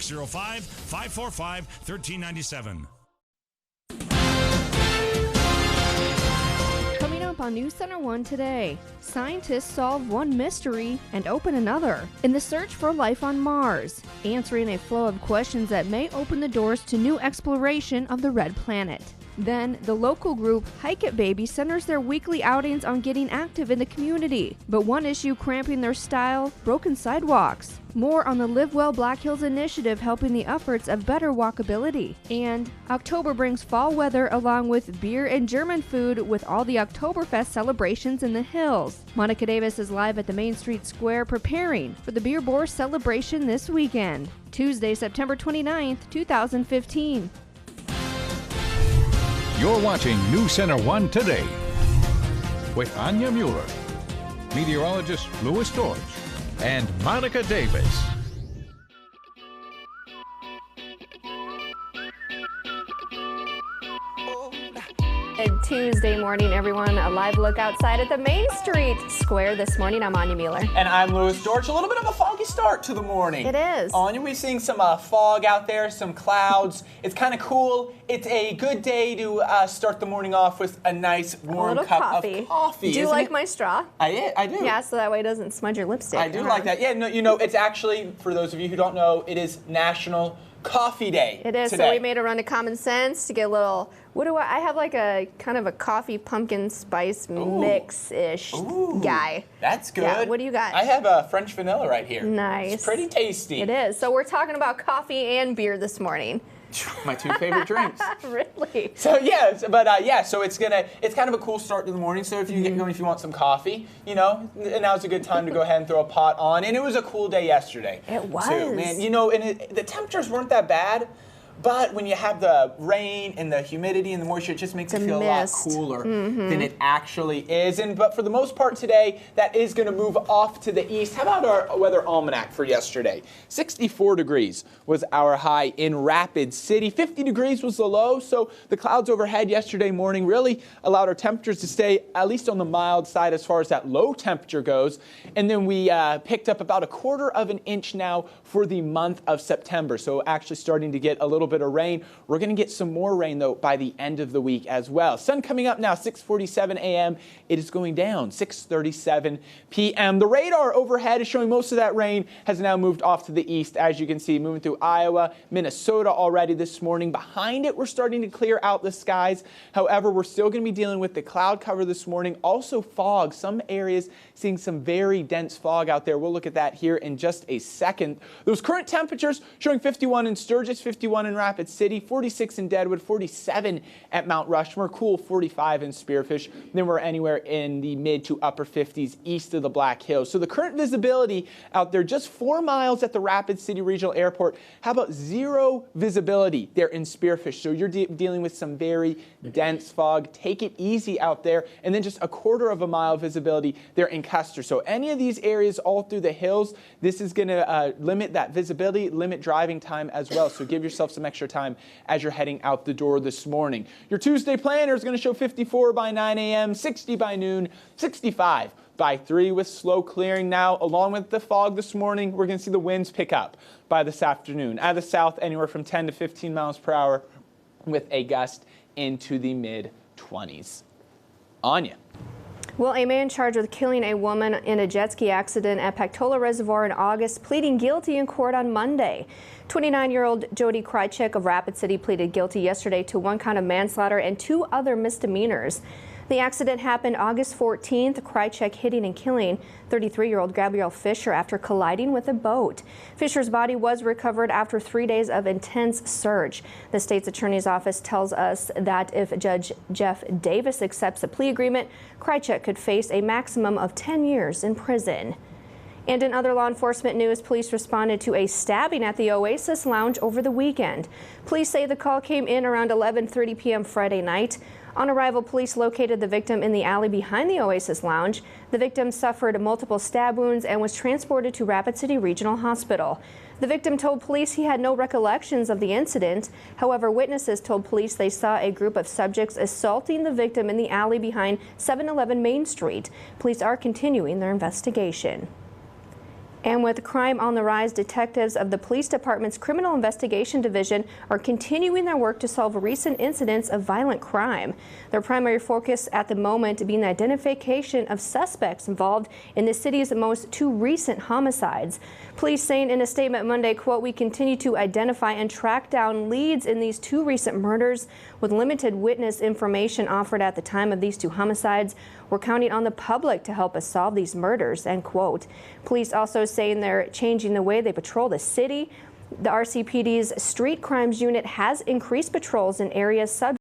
605-545-1397. Coming up on NC1 Today, scientists solve one mystery and open another in the search for life on Mars, answering a flow of questions that may open the doors to new exploration of the red planet. Then, the local group Hike It Baby centers their weekly outings on getting active in the community. But one issue cramping their style, broken sidewalks. More on the Live Well Black Hills initiative helping the efforts of better walkability. And October brings fall weather along with beer and German food with all the Oktoberfest celebrations in the hills. Monica Davis is live at the Main Street Square preparing for the Beer Boar celebration this weekend. Tuesday, September 29th, 2015. You're watching NC1 Today with Anya Mueller, meteorologist Louis George, and Monica Davis. Good Tuesday morning, everyone. A live look outside at the Main Street Square this morning. I'm Anya Mueller. And I'm Louis George. A little bit of a foggy start to the morning. It is. Anya, we're seeing some fog out there, some clouds. It's kind of cool. It's a good day to start the morning off with a nice warm cup of coffee. Do you like my straw? I do. Yeah, so that way it doesn't smudge your lipstick. I do like that. Yeah, no, you know, it's actually, for those of you who don't know, it is National Coffee Day. It is. today. So we made a run to Common Sense to get a little. What do I have? Like a kind of a coffee pumpkin spice mix-ish guy. That's good. Yeah, what do you got? I have a French vanilla right here. Nice. It's pretty tasty. It is. So we're talking about coffee and beer this morning. My two favorite drinks. Really? So yes, but so it's kind of a cool start to the morning. So if you get going, if you want some coffee, you know, now's a good time to go ahead and throw a pot on. And it was a cool day yesterday. It was. Too, man. You know, and the temperatures weren't that bad. But when you have the rain and the humidity and the moisture, it just makes it feel a lot cooler than it actually is. But for the most part today, that is going to move off to the east. How about our weather almanac for yesterday? 64 degrees was our high in Rapid City. 50 degrees was the low. So the clouds overhead yesterday morning really allowed our temperatures to stay at least on the mild side as far as that low temperature goes. And then we picked up about 1/4 of an inch now for the month of September. So actually starting to get a little bit of rain. We're going to get some more rain, though, by the end of the week as well. Sun coming up now, 6:47 a.m. It is going down, 6:37 p.m. The radar overhead is showing most of that rain has now moved off to the east, as you can see, moving through Iowa, Minnesota already this morning. Behind it, we're starting to clear out the skies. However, we're still going to be dealing with the cloud cover this morning. Also fog. Some areas seeing some very dense fog out there. We'll look at that here in just a second. Those current temperatures showing 51 in Sturgis, 51 in Rapid City, 46 in Deadwood, 47 at Mount Rushmore, cool 45 in Spearfish. Then we're anywhere in the mid to upper 50s east of the Black Hills. So the current visibility out there, just 4 miles at the Rapid City Regional Airport. How about 0 visibility there in Spearfish? So you're dealing with some very dense fog. Take it easy out there. And then just 1/4 of a mile visibility there in Custer. So any of these areas all through the hills, this is going to limit that visibility, limit driving time as well. So give yourself some extra time as you're heading out the door this morning. Your Tuesday planner is going to show 54 by 9 a.m., 60 by noon, 65 by 3 with slow clearing now. Along with the fog this morning, we're going to see the winds pick up by this afternoon. Out of the south, anywhere from 10 to 15 miles per hour with a gust into the mid-20s. Anya. Well, a man charged with killing a woman in a jet ski accident at Pactola Reservoir in August pleading guilty in court on Monday. 29-year-old Jody Krychek of Rapid City pleaded guilty yesterday to 1 count of manslaughter and 2 other misdemeanors. The accident happened August 14th. Krychek hitting and killing 33-year-old Gabrielle Fisher after colliding with a boat. Fisher's body was recovered after 3 days of intense search. The state's attorney's office tells us that if Judge Jeff Davis accepts a plea agreement, Krychek could face a maximum of 10 years in prison. And in other law enforcement news, police responded to a stabbing at the Oasis Lounge over the weekend. Police say the call came in around 11:30 p.m. Friday night. On arrival, police located the victim in the alley behind the Oasis Lounge. The victim suffered multiple stab wounds and was transported to Rapid City Regional Hospital. The victim told police he had no recollections of the incident. However, witnesses told police they saw a group of subjects assaulting the victim in the alley behind 711 Main Street. Police are continuing their investigation. And with crime on the rise, detectives of the police department's Criminal Investigation Division are continuing their work to solve recent incidents of violent crime. Their primary focus at the moment being the identification of suspects involved in the city's two recent homicides. Police saying in a statement Monday, quote, "We continue to identify and track down leads in these two recent murders with limited witness information offered at the time of these two homicides. We're counting on the public to help us solve these murders," end quote. Police also saying they're changing the way they patrol the city. The RCPD's Street Crimes Unit has increased patrols in areas subject